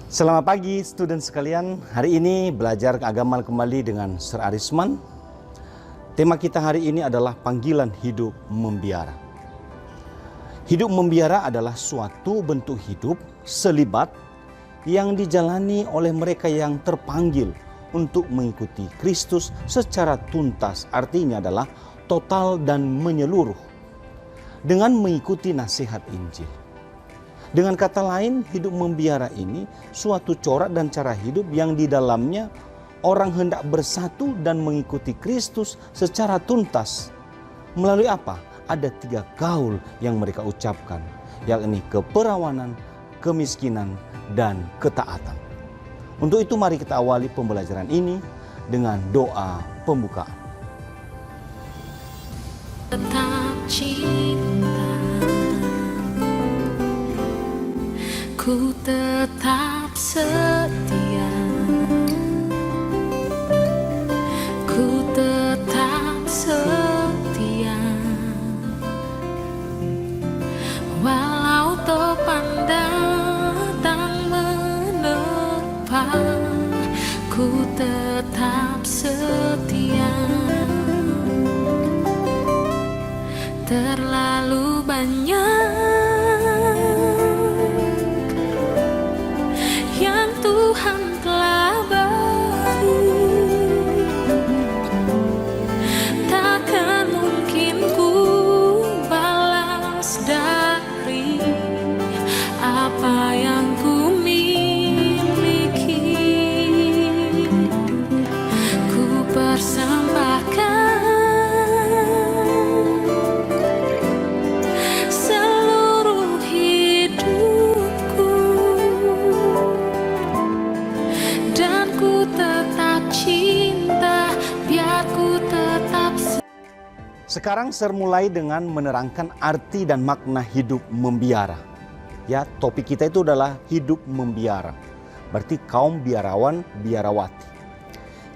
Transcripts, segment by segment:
Selamat pagi student sekalian. Hari ini belajar agama kembali dengan Sir Arisman. Tema kita hari ini adalah panggilan hidup membiara. Hidup membiara adalah suatu bentuk hidup selibat yang dijalani oleh mereka yang terpanggil untuk mengikuti Kristus secara tuntas. Artinya adalah total dan menyeluruh dengan mengikuti nasihat Injil. Dengan kata lain, hidup membiara ini suatu corak dan cara hidup yang di dalamnya orang hendak bersatu dan mengikuti Kristus secara tuntas. Melalui apa? Ada 3 gaul yang mereka ucapkan, yakni keperawanan, kemiskinan, dan ketaatan. Untuk itu mari kita awali pembelajaran ini dengan doa pembukaan. Tetap cinta, ku tetap setia, ku tetap setia, walau topan datang menerpa, ku tetap setia. Terlalu banyak yang Tuhan telah beri, takkan mungkin ku balas dari apa yang ku miliki. Ku persembahkan seluruh hidupku, dan ku tetap cinta, biar ku tetap. Sekarang Sir mulai dengan menerangkan arti dan makna hidup membiara. Ya, topik kita itu adalah hidup membiara. Berarti kaum biarawan, biarawati.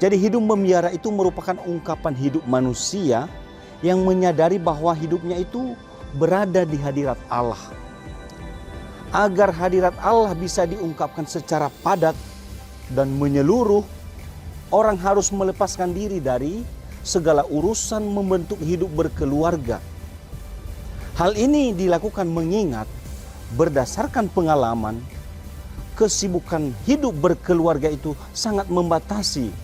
Jadi hidup membiara itu merupakan ungkapan hidup manusia yang menyadari bahwa hidupnya itu berada di hadirat Allah. Agar hadirat Allah bisa diungkapkan secara padat dan menyeluruh, orang harus melepaskan diri dari segala urusan membentuk hidup berkeluarga. Hal ini dilakukan mengingat berdasarkan pengalaman, kesibukan hidup berkeluarga itu sangat membatasi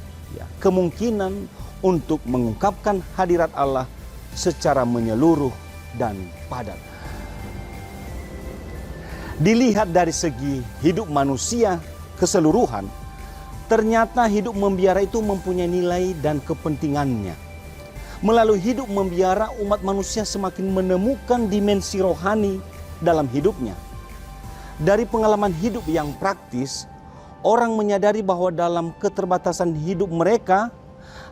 kemungkinan untuk mengungkapkan hadirat Allah secara menyeluruh dan padat. Dilihat dari segi hidup manusia keseluruhan, ternyata hidup membiara itu mempunyai nilai dan kepentingannya. Melalui hidup membiara, umat manusia semakin menemukan dimensi rohani dalam hidupnya. Dari pengalaman hidup yang praktis, orang menyadari bahwa dalam keterbatasan hidup mereka,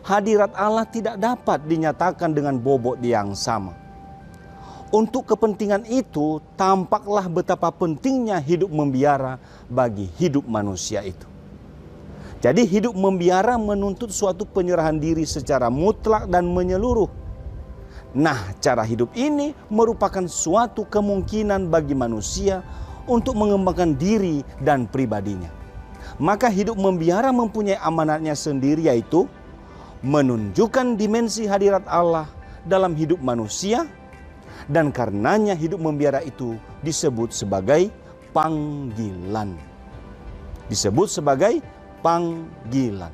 hadirat Allah tidak dapat dinyatakan dengan bobot yang sama. Untuk kepentingan itu, tampaklah betapa pentingnya hidup membiara bagi hidup manusia itu. Jadi hidup membiara menuntut suatu penyerahan diri secara mutlak dan menyeluruh. Nah, cara hidup ini merupakan suatu kemungkinan bagi manusia untuk mengembangkan diri dan pribadinya. Maka hidup membiara mempunyai amanatnya sendiri, yaitu menunjukkan dimensi hadirat Allah dalam hidup manusia, dan karenanya hidup membiara itu disebut sebagai panggilan. Disebut sebagai panggilan.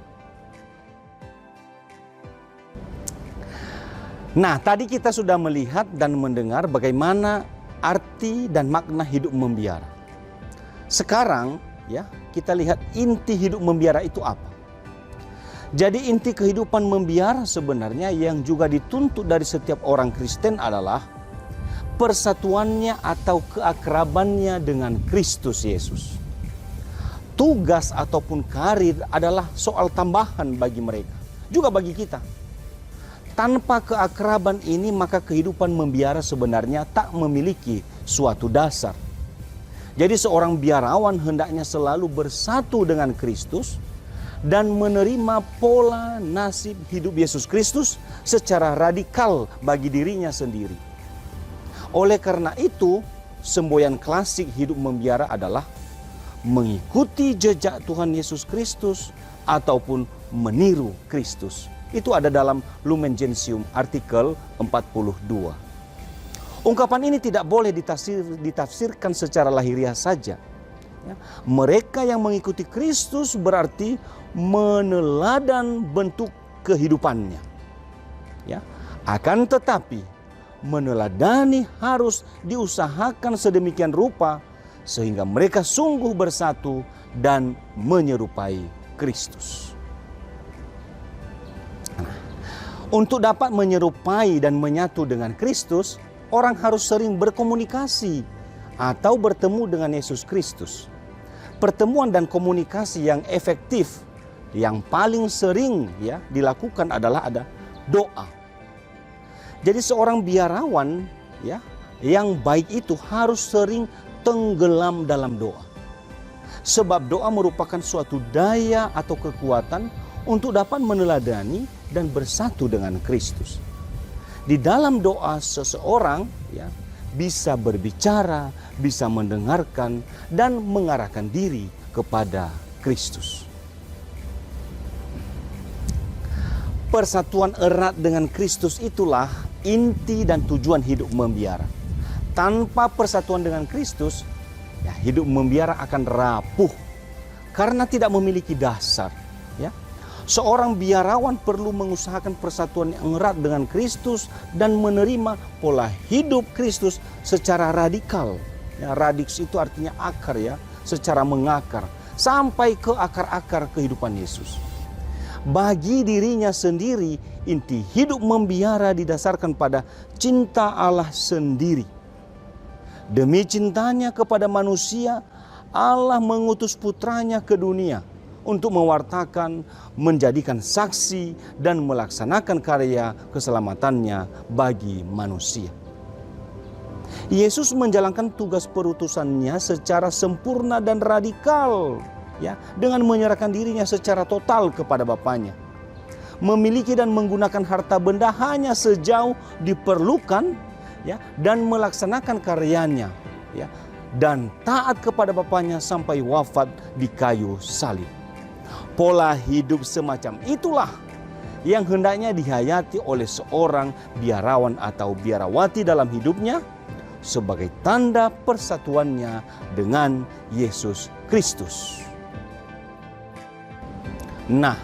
Nah, tadi kita sudah melihat dan mendengar bagaimana arti dan makna hidup membiara. Sekarang kita lihat inti hidup membiara itu apa. Jadi inti kehidupan membiara sebenarnya yang juga dituntut dari setiap orang Kristen adalah persatuannya atau keakrabannya dengan Kristus Yesus. Tugas ataupun karir adalah soal tambahan bagi mereka, juga bagi kita. Tanpa keakraban ini, maka kehidupan membiara sebenarnya tak memiliki suatu dasar. Jadi seorang biarawan hendaknya selalu bersatu dengan Kristus dan menerima pola nasib hidup Yesus Kristus secara radikal bagi dirinya sendiri. Oleh karena itu, semboyan klasik hidup membiara adalah mengikuti jejak Tuhan Yesus Kristus ataupun meniru Kristus. Itu ada dalam Lumen Gentium artikel 42. Ungkapan ini tidak boleh ditafsirkan secara lahiriah saja. Ya, mereka yang mengikuti Kristus berarti meneladan bentuk kehidupannya. Ya, akan tetapi meneladani harus diusahakan sedemikian rupa sehingga mereka sungguh bersatu dan menyerupai Kristus. Nah, untuk dapat menyerupai dan menyatu dengan Kristus, orang harus sering berkomunikasi atau bertemu dengan Yesus Kristus. Pertemuan dan komunikasi yang efektif yang paling sering dilakukan adalah ada doa. Jadi seorang biarawan yang baik itu harus sering tenggelam dalam doa. Sebab doa merupakan suatu daya atau kekuatan untuk dapat meneladani dan bersatu dengan Kristus. Di dalam doa seseorang bisa berbicara, bisa mendengarkan dan mengarahkan diri kepada Kristus. Persatuan erat dengan Kristus itulah inti dan tujuan hidup membiara. Tanpa persatuan dengan Kristus, hidup membiara akan rapuh karena tidak memiliki dasar. Seorang biarawan perlu mengusahakan persatuan yang erat dengan Kristus dan menerima pola hidup Kristus secara radikal. Radix itu artinya akar, secara mengakar sampai ke akar-akar kehidupan Yesus. Bagi dirinya sendiri, inti hidup membiara didasarkan pada cinta Allah sendiri. Demi cintanya kepada manusia, Allah mengutus putranya ke dunia untuk mewartakan, menjadikan saksi, dan melaksanakan karya keselamatannya bagi manusia. Yesus menjalankan tugas perutusannya secara sempurna dan radikal, dengan menyerahkan dirinya secara total kepada Bapanya. Memiliki dan menggunakan harta benda hanya sejauh diperlukan, dan melaksanakan karyanya, dan taat kepada Bapanya sampai wafat di kayu salib. Pola hidup semacam itulah yang hendaknya dihayati oleh seorang biarawan atau biarawati dalam hidupnya sebagai tanda persatuannya dengan Yesus Kristus. Nah,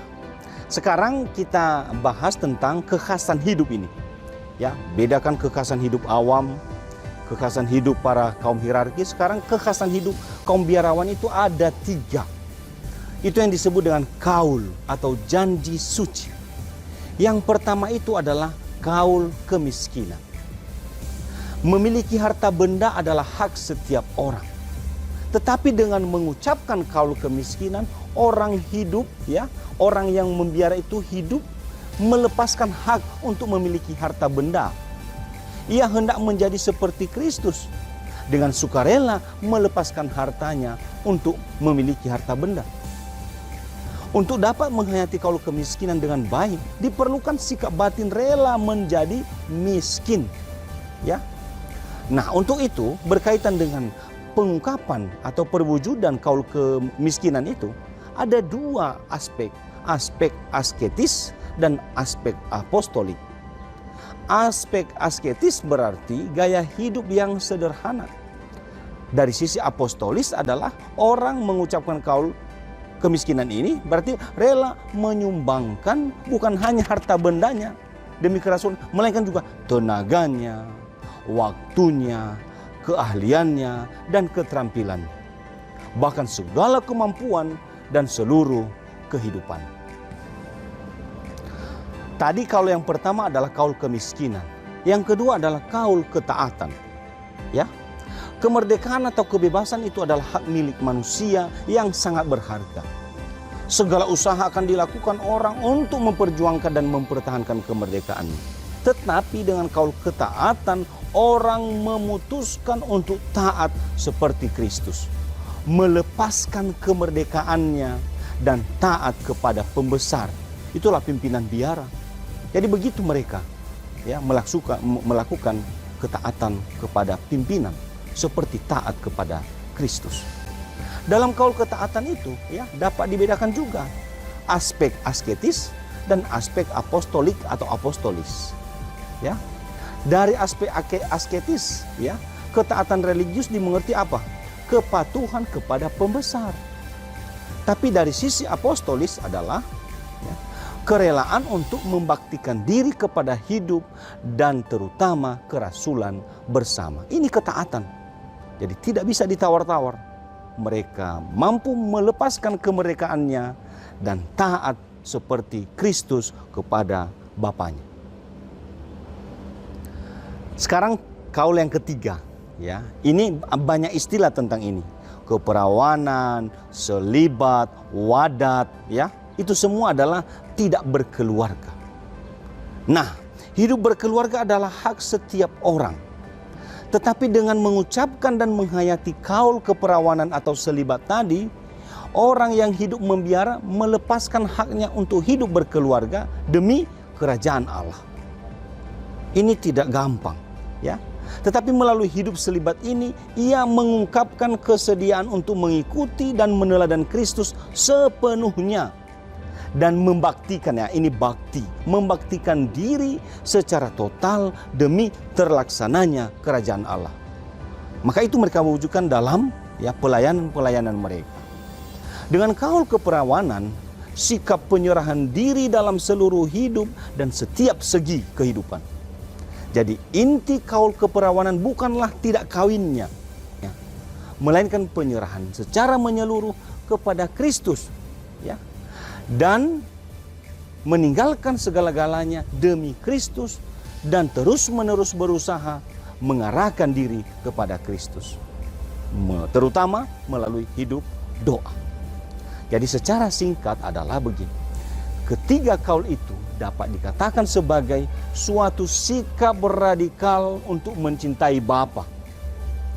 sekarang kita bahas tentang kekhasan hidup ini. Bedakan kekhasan hidup awam, kekhasan hidup para kaum hierarkis. Sekarang kekhasan hidup kaum biarawan itu ada 3. Itu yang disebut dengan kaul atau janji suci. Yang pertama itu adalah kaul kemiskinan. Memiliki harta benda adalah hak setiap orang. Tetapi dengan mengucapkan kaul kemiskinan, orang hidup, orang yang membiara itu hidup melepaskan hak untuk memiliki harta benda. Ia hendak menjadi seperti Kristus, dengan sukarela melepaskan hartanya untuk memiliki harta benda. Untuk dapat menghayati kaul kemiskinan dengan baik, diperlukan sikap batin rela menjadi miskin. Nah, untuk itu berkaitan dengan pengungkapan atau perwujudan kaul kemiskinan itu ada 2 aspek. Aspek asketis dan aspek apostolik. Aspek asketis berarti gaya hidup yang sederhana. Dari sisi apostolis adalah orang mengucapkan kaul kemiskinan ini berarti rela menyumbangkan bukan hanya harta bendanya demi kerasulan, melainkan juga tenaganya, waktunya, keahliannya, dan keterampilan. Bahkan segala kemampuan dan seluruh kehidupan. Tadi kaul yang pertama adalah kaul kemiskinan. Yang kedua adalah kaul ketaatan. Kemerdekaan atau kebebasan itu adalah hak milik manusia yang sangat berharga. Segala usaha akan dilakukan orang untuk memperjuangkan dan mempertahankan kemerdekaan. Tetapi dengan kaul ketaatan, orang memutuskan untuk taat seperti Kristus. Melepaskan kemerdekaannya dan taat kepada pembesar. Itulah pimpinan biara. Jadi begitu mereka melakukan ketaatan kepada pimpinan seperti taat kepada Kristus. Dalam kaul ketaatan itu ya dapat dibedakan juga aspek asketis dan aspek apostolik atau apostolis. Ya. Dari aspek asketis ya, ketaatan religius dimengerti apa? Kepatuhan kepada pembesar. Tapi dari sisi apostolis adalah ya, kerelaan untuk membaktikan diri kepada hidup dan terutama kerasulan bersama. Ini ketaatan. Jadi tidak bisa ditawar-tawar. Mereka mampu melepaskan kemerdekaannya dan taat seperti Kristus kepada Bapaknya. Sekarang kaul yang ketiga, ya. Ini banyak istilah tentang ini. Keperawanan, selibat, wadat, ya. Itu semua adalah tidak berkeluarga. Nah, hidup berkeluarga adalah hak setiap orang. Tetapi dengan mengucapkan dan menghayati kaul keperawanan atau selibat tadi, orang yang hidup membiara melepaskan haknya untuk hidup berkeluarga demi kerajaan Allah. Ini tidak gampang, ya. Tetapi melalui hidup selibat ini, ia mengungkapkan kesediaan untuk mengikuti dan meneladan Kristus sepenuhnya. Dan membaktikan, ya ini bakti, membaktikan diri secara total demi terlaksananya kerajaan Allah. Maka itu mereka wujudkan dalam ya pelayanan-pelayanan mereka. Dengan kaul keperawanan, sikap penyerahan diri dalam seluruh hidup dan setiap segi kehidupan. Jadi inti kaul keperawanan bukanlah tidak kawinnya, ya, melainkan penyerahan secara menyeluruh kepada Kristus, ya, dan meninggalkan segala-galanya demi Kristus dan terus-menerus berusaha mengarahkan diri kepada Kristus, terutama melalui hidup doa. Jadi secara singkat adalah begini. Ketiga kaul itu dapat dikatakan sebagai suatu sikap radikal untuk mencintai Bapa.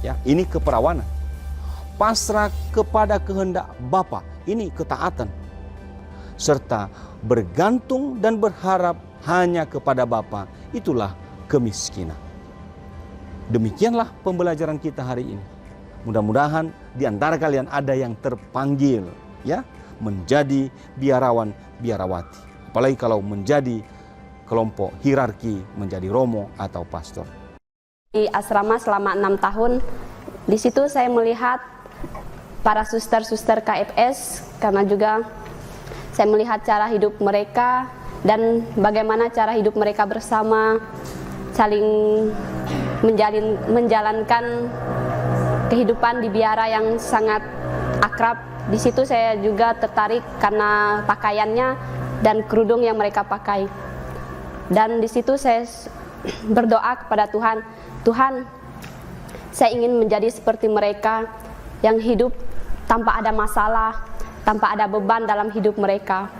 Ya, ini keperawanan. Pasrah kepada kehendak Bapa, ini ketaatan. Serta bergantung dan berharap hanya kepada Bapa, itulah kemiskinan. Demikianlah pembelajaran kita hari ini. Mudah-mudahan di antara kalian ada yang terpanggil ya menjadi biarawan biarawati. Apalagi kalau menjadi kelompok hierarki, menjadi romo atau pastor. Di asrama selama 6 tahun, di situ saya melihat para suster-suster KFS, karena juga saya melihat cara hidup mereka dan bagaimana cara hidup mereka bersama, saling menjalankan kehidupan di biara yang sangat akrab. Di situ saya juga tertarik karena pakaiannya dan kerudung yang mereka pakai. Dan di situ saya berdoa kepada Tuhan, Tuhan, saya ingin menjadi seperti mereka yang hidup tanpa ada masalah, tanpa ada beban dalam hidup mereka.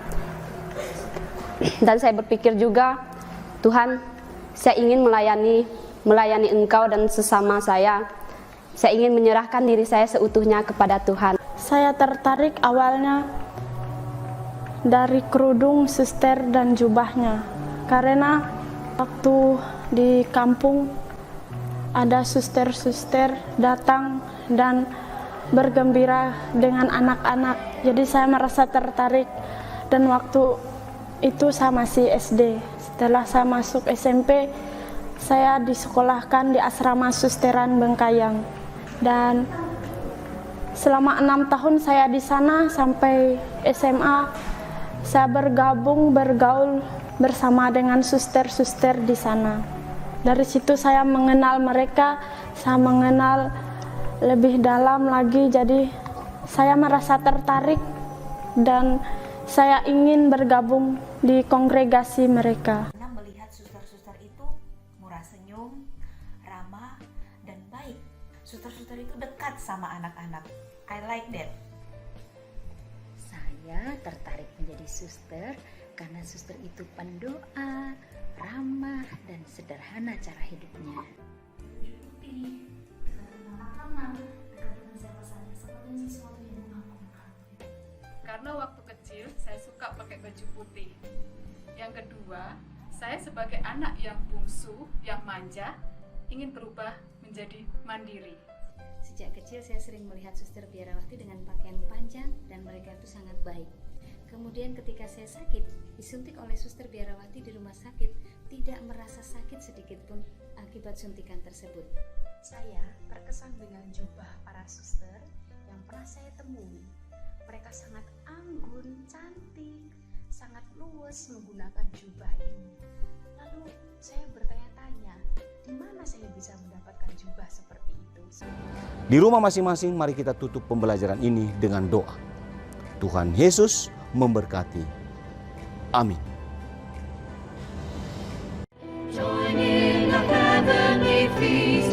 Dan saya berpikir juga, Tuhan, saya ingin melayani Engkau dan sesama saya. Saya ingin menyerahkan diri saya seutuhnya kepada Tuhan. Saya tertarik awalnya dari kerudung, suster, dan jubahnya. Karena waktu di kampung ada suster-suster datang dan bergembira dengan anak-anak. Jadi saya merasa tertarik, dan waktu itu saya masih SD. Setelah saya masuk SMP, saya disekolahkan di asrama susteran Bengkayang. Dan selama 6 tahun saya di sana sampai SMA, saya bergaul bersama dengan suster-suster di sana. Dari situ saya mengenal mereka, saya mengenal lebih dalam lagi, jadi saya merasa tertarik dan saya ingin bergabung di kongregasi mereka. Melihat suster-suster itu murah senyum, ramah, dan baik. Suster-suster itu dekat sama anak-anak. I like that. Saya tertarik menjadi suster karena suster itu pendoa, ramah, dan sederhana cara hidupnya. Karena waktu kecil saya suka pakai baju putih. Yang kedua, saya sebagai anak yang bungsu, yang manja, ingin berubah menjadi mandiri. Sejak kecil saya sering melihat suster biarawati dengan pakaian panjang dan mereka itu sangat baik. Kemudian ketika saya sakit, disuntik oleh suster biarawati di rumah sakit, tidak merasa sakit sedikit pun akibat suntikan tersebut. Saya terkesan dengan jubah para suster yang pernah saya temui. Mereka sangat anggun, cantik, sangat luwes menggunakan jubah ini. Lalu saya bertanya-tanya, di mana saya bisa mendapatkan jubah seperti itu? Di rumah masing-masing mari kita tutup pembelajaran ini dengan doa. Tuhan Yesus memberkati. Amin. Join in the heavenly feast.